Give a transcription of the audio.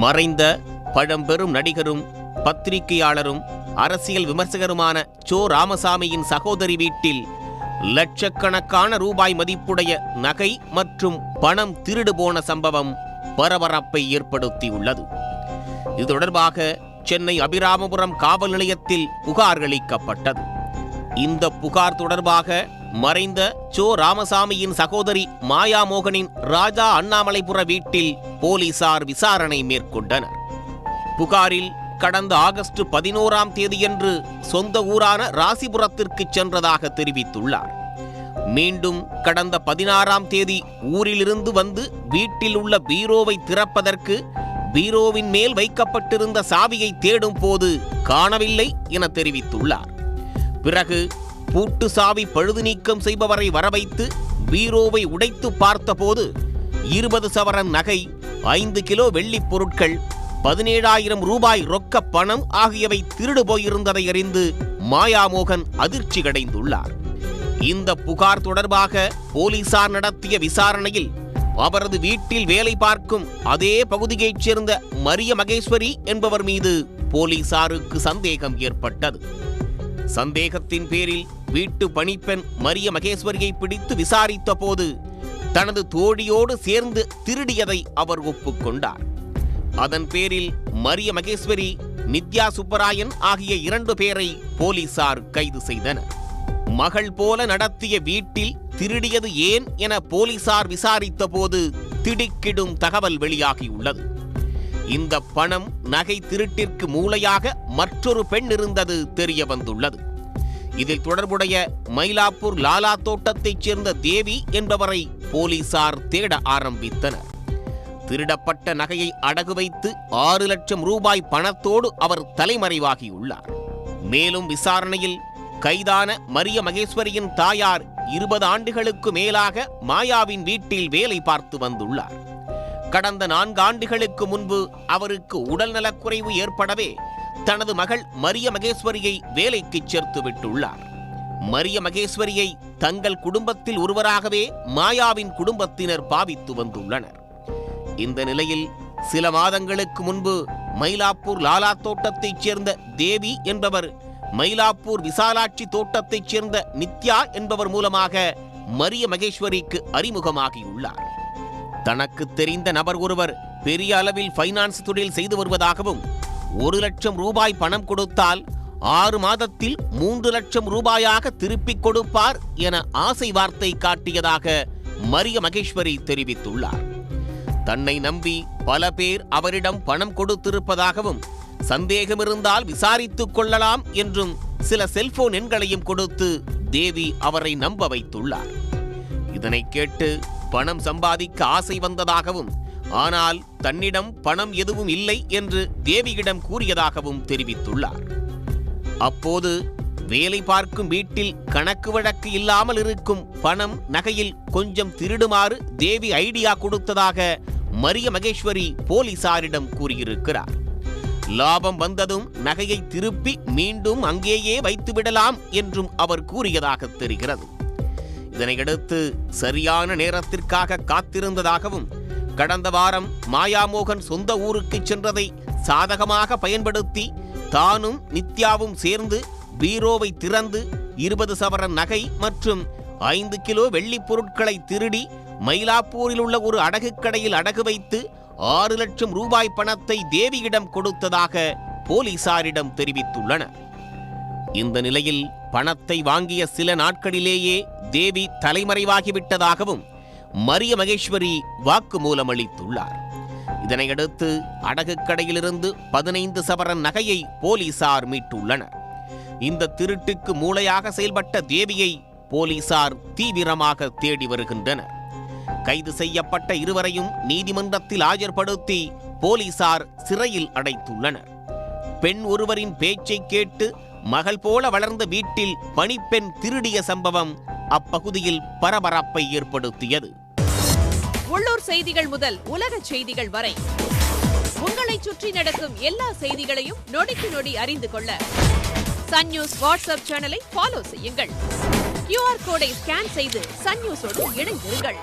மறைந்த பழம்பெரும் நடிகரும் பத்திரிகையாளரும் அரசியல் விமர்சகருமான சோ ராமசாமியின் சகோதரி வீட்டில் லட்சக்கணக்கான ரூபாய் மதிப்புடைய நகை மற்றும் பணம் திருடு போன சம்பவம் பரபரப்பை ஏற்படுத்தியுள்ளது. இது தொடர்பாக சென்னை அபிராமபுரம் காவல் நிலையத்தில் புகார் அளிக்கப்பட்டது. இந்த புகார் தொடர்பாக மறைந்த சோ ராமசாமியின் சகோதரி மாயா மோகனின் ராஜா அண்ணாமலைபுர வீட்டில் போலீசார் விசாரணை மேற்கொண்டனர். புகாரில் கடந்த ஆகஸ்ட் 11ஆம் தேதியன்று சொந்த ஊரான ராசிபுரத்திற்கு சென்றதாக தெரிவித்துள்ளார். மீண்டும் கடந்த 16ஆம் தேதி ஊரிலிருந்து வந்து வீட்டில் உள்ள பீரோவை திறப்பதற்கு பீரோவின் மேல் வைக்கப்பட்டிருந்த சாவியை தேடும் போது காணவில்லை என தெரிவித்துள்ளார். பிறகு பூட்டு சாவி பழுது நீக்கம் செய்பவரை வரவைத்து பீரோவை உடைத்து பார்த்தபோது 20 சவரன் நகை, 5 கிலோ வெள்ளிப் பொருட்கள், 17,000 ரூபாய் ரொக்க பணம் ஆகியவை திருடு போயிருந்ததை அறிந்து மாயாமோகன் அதிர்ச்சியடைந்துள்ளார். இந்த புகார் தொடர்பாக போலீசார் நடத்திய விசாரணையில் அவரது வீட்டில் வேலை பார்க்கும் அதே பகுதியைச் சேர்ந்த மரிய மகேஸ்வரி என்பவர் மீது போலீசாருக்கு சந்தேகம் ஏற்பட்டது. சந்தேகத்தின் பேரில் வீட்டு பணிப்பெண் மரிய மகேஸ்வரியை பிடித்து விசாரித்த போது தனது தோழியோடு சேர்ந்து திருடியதை அவர் ஒப்புக்கொண்டார். அதன் பேரில் மரிய மகேஸ்வரி, நித்யா சுப்பராயன் ஆகிய 2 பேரை போலீசார் கைது செய்தனர். மகள் போல நடத்திய வீட்டில் திருடியது ஏன் என போலீசார் விசாரித்த போது திடுக்கிடும் தகவல் வெளியாகியுள்ளது. இந்த பணம், நகை திருட்டிற்கு மூளையாக மற்றொரு பெண் இருந்தது தெரிய வந்துள்ளது. இதில் தொடர்புடைய மயிலாப்பூர் லாலா தோட்டத்தைச் சேர்ந்த தேவி என்பவரை போலீசார் தேட ஆரம்பித்தனர். திருடப்பட்ட நகையை அடகு வைத்து 6 லட்சம் ரூபாய் பணத்தோடு அவர் தலைமறைவாகியுள்ளார். மேலும் விசாரணையில் கைதான மரிய மகேஸ்வரியின் தாயார் 20 ஆண்டுகளுக்கு மேலாக மாயாவின் வீட்டில் வேலை பார்த்து வந்துள்ளார். கடந்த 4 ஆண்டுகளுக்கு முன்பு அவருக்கு உடல்நலக்குறைவு ஏற்படவே தனது மகள் மரிய மகேஸ்வரியை வேலைக்கு சேர்த்து விட்டுள்ளார். மரிய மகேஸ்வரியை தங்கள் குடும்பத்தில் ஒருவராகவே மாயாவின் குடும்பத்தினர் பாவித்து வந்துள்ளனர். இந்த நிலையில் சில மாதங்களுக்கு முன்பு மயிலாப்பூர் லாலா தோட்டத்தைச் சேர்ந்த தேவி என்பவர் மயிலாப்பூர் விசாலாட்சி தோட்டத்தைச் சேர்ந்த நித்யா என்பவர் மூலமாக மரிய மகேஸ்வரிக்கு அறிமுகமாகியுள்ளார். தனக்கு தெரிந்த நபர் ஒருவர் பெரிய அளவில் ஃபைனான்ஸ் தொழில் செய்து வருவதாகவும் 1 லட்சம் ரூபாய் பணம் கொடுத்தால் 6 மாதத்தில் 3 லட்சம் ரூபாயாக திருப்பிக் கொடுப்பார் என ஆசை வார்த்தை காட்டியதாக மரிய மகேஸ்வரி தெரிவித்துள்ளார். தன்னை நம்பி பல பேர் அவரிடம் பணம் கொடுத்திருப்பதாகவும், சந்தேகம் இருந்தால் விசாரித்துக் கொள்ளலாம் என்றும் சில செல்போன் எண்களையும் கொடுத்து தேவி அவரை நம்ப வைத்துள்ளார். இதனை கேட்டு பணம் சம்பாதிக்க ஆசை வந்ததாகவும், ஆனால் தன்னிடம் பணம் எதுவும் இல்லை என்று தேவியிடம் கூறியதாகவும் தெரிவித்துள்ளார். அப்போது வேலை பார்க்கும் வீட்டில் கணக்கு வழக்கு இல்லாமல் இருக்கும் பணம், நகையில் கொஞ்சம் திருடுமாறு தேவி ஐடியா கொடுத்ததாக மரிய மகேஸ்வரி போலீசாரிடம் கூறியிருக்கிறார். லாபம் வந்ததும் நகையை திருப்பி மீண்டும் அங்கேயே வைத்துவிடலாம் என்றும் அவர் கூறியதாக தெரிகிறது. இதனையடுத்து சரியான நேரத்திற்காக காத்திருந்ததாகவும், கடந்த வாரம் மாயாமோகன் சொந்த ஊருக்கு சென்றதை சாதகமாக பயன்படுத்தி தானும் நித்யாவும் சேர்ந்து பீரோவை திறந்து 20 சவரன் நகை மற்றும் 5 கிலோ வெள்ளிப் பொருட்களை திருடி மயிலாப்பூரில் உள்ள ஒரு அடகு கடையில் அடகு வைத்து 6 லட்சம் ரூபாய் பணத்தை தேவியிடம் கொடுத்ததாக போலீசாரிடம் தெரிவித்துள்ளனர். இந்த நிலையில் பணத்தை வாங்கிய சில நாட்களிலேயே தேவி தலைமறைவாகிவிட்டதாகவும் மரிய மகேஸ்வரி வாக்குமூலம் அளித்துள்ளார். இதனையடுத்து அடகு கடையிலிருந்து 15 சவரன் நகையை போலீசார் மீட்டுள்ளனர். இந்த திருட்டுக்கு மூளையாக செயல்பட்ட தேவியை போலீசார் தீவிரமாக தேடி வருகின்றனர். கைது செய்யப்பட்ட இருவரையும் நீதிமன்றத்தில் ஆஜர்படுத்தி போலீசார் சிறையில் அடைத்துள்ளனர். பெண் ஒருவரின் பேச்சை கேட்டு மகள் போல வளர்ந்த வீட்டில் பணிப்பெண் திருடிய சம்பவம் அப்பகுதியில் பரபரப்பை ஏற்படுத்தியது. உள்ளூர் செய்திகள் முதல் உலக செய்திகள் வரை உங்களை சுற்றி நடக்கும் எல்லா செய்திகளையும் நொடிக்கு நொடி அறிந்து கொள்ள சன் நியூஸ் வாட்ஸ்அப் சேனலை ஃபாலோ செய்யுங்கள். QR கோடை ஸ்கேன் செய்து சன் நியூஸோடு இணைந்திருங்கள்.